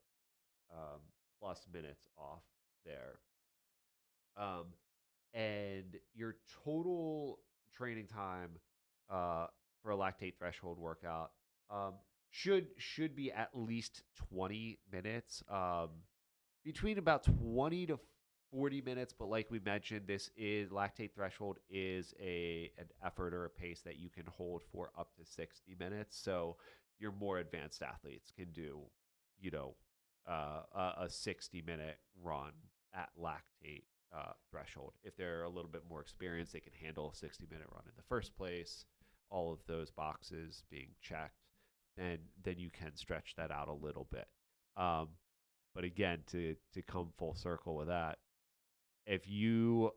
S2: um, plus minutes off there. Um, and your total training time uh, for a lactate threshold workout um, should be at least 20 minutes, between about 20 to 40 minutes. But like we mentioned, this is lactate threshold is an effort or a pace that you can hold for up to 60 minutes. So your more advanced athletes can do, you know, a 60-minute run at lactate threshold. If they're a little bit more experienced, they can handle a 60-minute run in the first place. All of those boxes being checked, then you can stretch that out a little bit. Um, but again, to come full circle with that, if you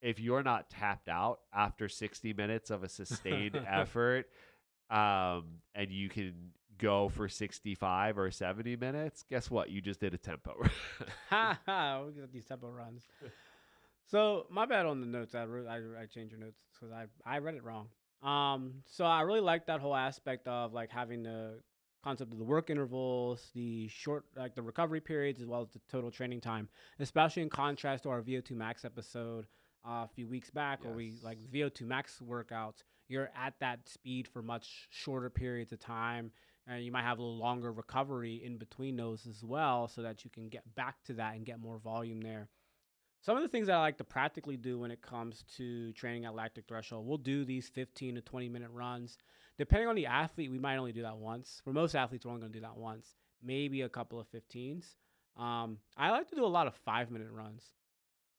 S2: if you're not tapped out after 60 minutes of a sustained effort, and you can go for 65 or 70 minutes, guess what? You just did a tempo.
S1: Ha ha! We got these tempo runs. So my bad on the notes. I changed your notes because I read it wrong. So I really like that whole aspect of like having the concept of the work intervals, the short like the recovery periods, as well as the total training time, especially in contrast to our VO2 max episode a few weeks back, where we like
S2: Yes.
S1: VO2 max workouts. You're at that speed for much shorter periods of time. And you might have a little longer recovery in between those as well, so that you can get back to that and get more volume there. Some of the things that I like to practically do when it comes to training at lactic threshold, we'll do these 15 to 20-minute runs. Depending on the athlete, we might only do that once. For most athletes, we're only going to do that once, maybe a couple of 15s. I like to do a lot of 5-minute runs.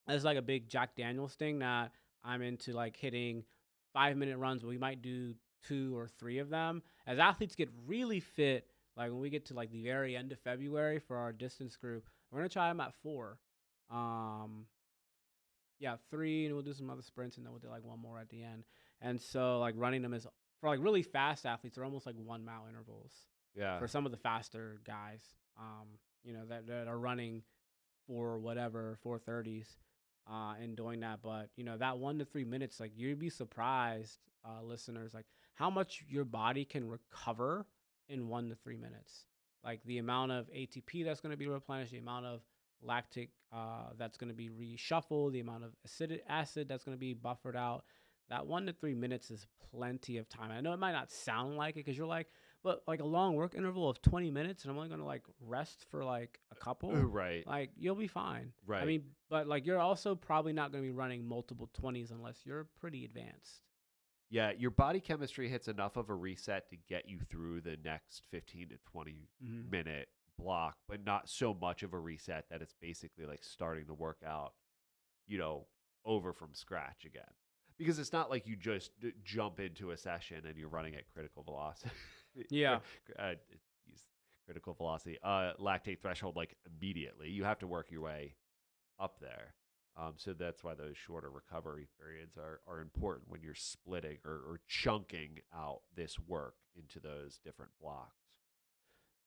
S1: That's like a big Jack Daniels thing that I'm into, like hitting 5-minute runs, but we might do 2 or 3 of them. As athletes get really fit, like when we get to like the very end of February for our distance group, we're going to try them at 4. Um, yeah, 3, and we'll do some other sprints, and then we'll do like one more at the end. And so like running them is for like really fast athletes, they're almost like 1 mile intervals
S2: Yeah.
S1: for some of the faster guys. That are running for whatever 4:30s. in doing that. But that 1 to 3 minutes, like you'd be surprised, listeners, like how much your body can recover in 1 to 3 minutes. Like the amount of ATP that's going to be replenished, the amount of lactic that's going to be reshuffled, the amount of acid that's going to be buffered out. That 1 to 3 minutes is plenty of time. I know it might not sound like it because you're like, but like a long work interval of 20 minutes and I'm only going to like rest for like a couple,
S2: Right.
S1: like you'll be fine. I
S2: Right.
S1: mean, but like you're also probably not going to be running multiple 20s unless you're pretty advanced.
S2: Yeah, your body chemistry hits enough of a reset to get you through the next 15 to 20
S1: Mm-hmm.
S2: minute block, but not so much of a reset that it's basically like starting the workout, you know, over from scratch again. Because it's not like you just jump into a session and you're running at critical velocity.
S1: Yeah.
S2: Use critical velocity, lactate threshold like immediately. You have to work your way up there. So that's why those shorter recovery periods are important when you're splitting or chunking out this work into those different blocks.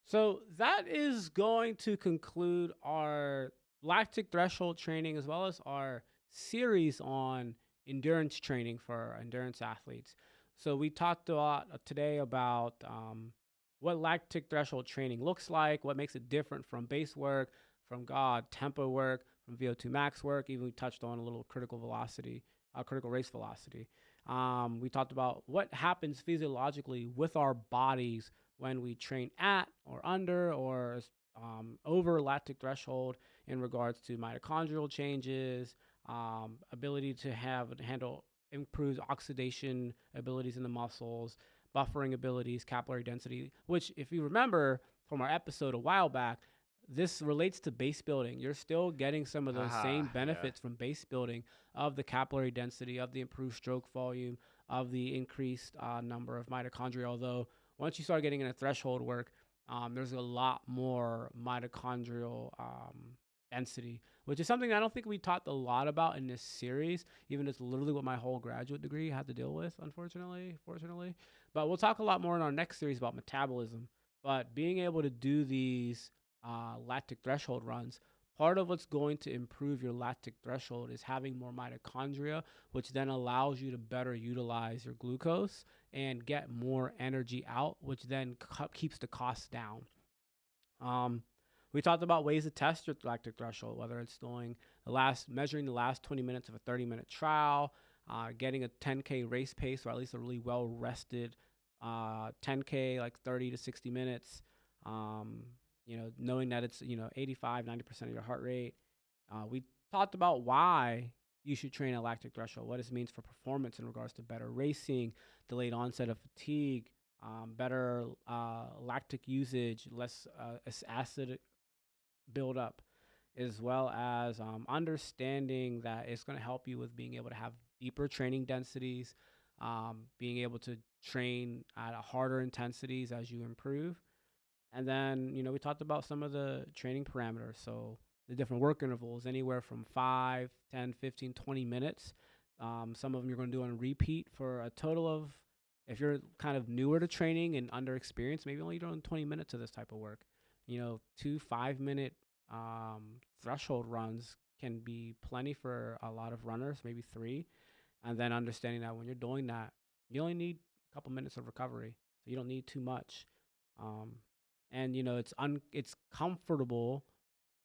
S1: So that is going to conclude our lactic threshold training as well as our series on endurance training for endurance athletes. So we talked a lot today about what lactic threshold training looks like, what makes it different from base work, from God tempo work, from VO2 max work. Even we touched on a little critical velocity, critical race velocity. We talked about what happens physiologically with our bodies when we train at or under or over lactic threshold in regards to mitochondrial changes, ability to handle improved oxidation abilities in the muscles, buffering abilities, capillary density, which if you remember from our episode a while back, this relates to base building. You're still getting some of those same
S2: Yeah.
S1: benefits from base building of the capillary density, of the improved stroke volume, of the increased number of mitochondria. Although once you start getting into threshold work, there's a lot more mitochondrial density, which is something I don't think we talked a lot about in this series, even though it's literally what my whole graduate degree had to deal with, fortunately. But we'll talk a lot more in our next series about metabolism. But being able to do these lactic threshold runs, part of what's going to improve your lactic threshold is having more mitochondria, which then allows you to better utilize your glucose and get more energy out, which then keeps the costs down. Um, we talked about ways to test your lactic threshold, whether it's measuring the last 20 minutes of a 30-minute trial, getting a 10K race pace, or at least a really well rested 10K, like 30 to 60 minutes. Um, knowing that it's 85, 90% of your heart rate. We talked about why you should train at lactic threshold, what it means for performance in regards to better racing, delayed onset of fatigue, better lactic usage, less acid buildup, as well as understanding that it's going to help you with being able to have deeper training densities, being able to train at a harder intensities as you improve. And then, we talked about some of the training parameters. So the different work intervals, anywhere from 5, 10, 15, 20 minutes. Some of them you're going to do on repeat for a total of, if you're kind of newer to training and under experienced, maybe only doing 20 minutes of this type of work. 2 5-minute threshold runs can be plenty for a lot of runners, maybe 3. And then understanding that when you're doing that, you only need a couple minutes of recovery. So you don't need too much. Um, and it's comfortable.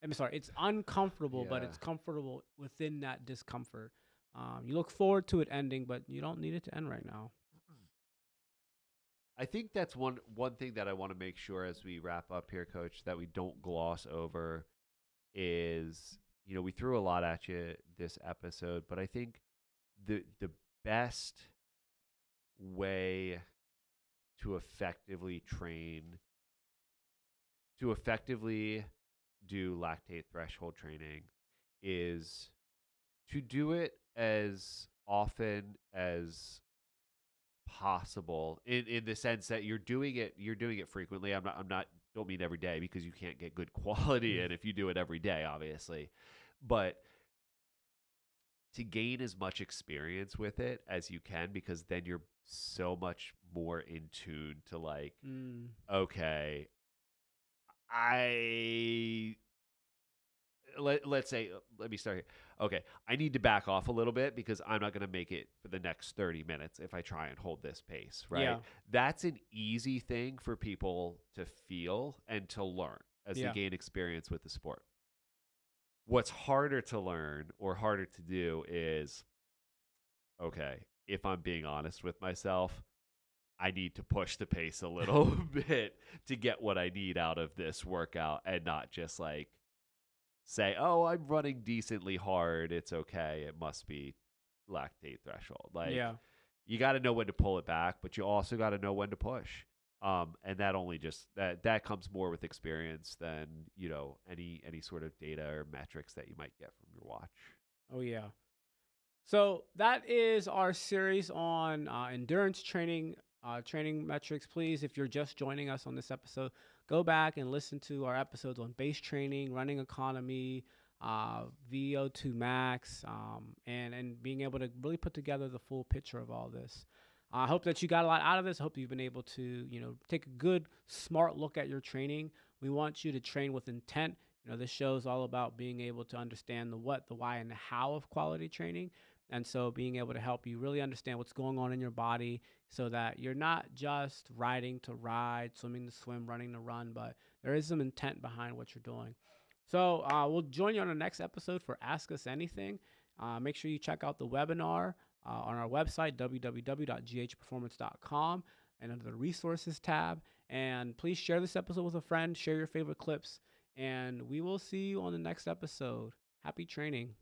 S1: I'm sorry, it's uncomfortable, but
S2: Yeah.
S1: it's comfortable within that discomfort. You look forward to it ending, but you don't need it to end right now.
S2: I think that's one thing that I want to make sure as we wrap up here, Coach, that we don't gloss over is, we threw a lot at you this episode, but I think the best way to effectively train, to effectively do lactate threshold training is to do it as often as possible in the sense that you're doing it frequently. I'm not don't mean every day because you can't get good quality in if you do it every day, obviously. But to gain as much experience with it as you can, because then you're so much more in tune to like, okay, I let's say, let me start here. Okay, I need to back off a little bit because I'm not going to make it for the next 30 minutes if I try and hold this pace, right?
S1: Yeah.
S2: That's an easy thing for people to feel and to learn as they
S1: Yeah.
S2: gain experience with the sport. What's harder to learn or harder to do is, okay, if I'm being honest with myself, I need to push the pace a little bit to get what I need out of this workout and not just like say, oh, I'm running decently hard. It's okay. It must be lactate threshold. Like,
S1: Yeah.
S2: you got to know when to pull it back, but you also got to know when to push. And that only just that comes more with experience than any sort of data or metrics that you might get from your watch.
S1: Oh yeah. So that is our series on endurance training, training metrics. Please, if you're just joining us on this episode, go back and listen to our episodes on base training, running economy, VO2 max, and being able to really put together the full picture of all this. I hope that you got a lot out of this. I hope you've been able to, take a good, smart look at your training. We want you to train with intent. This show is all about being able to understand the what, the why, and the how of quality training. And so being able to help you really understand what's going on in your body so that you're not just riding to ride, swimming to swim, running to run, but there is some intent behind what you're doing. So we'll join you on the next episode for Ask Us Anything. Make sure you check out the webinar on our website, www.ghperformance.com, and under the resources tab. And please share this episode with a friend, share your favorite clips, and we will see you on the next episode. Happy training.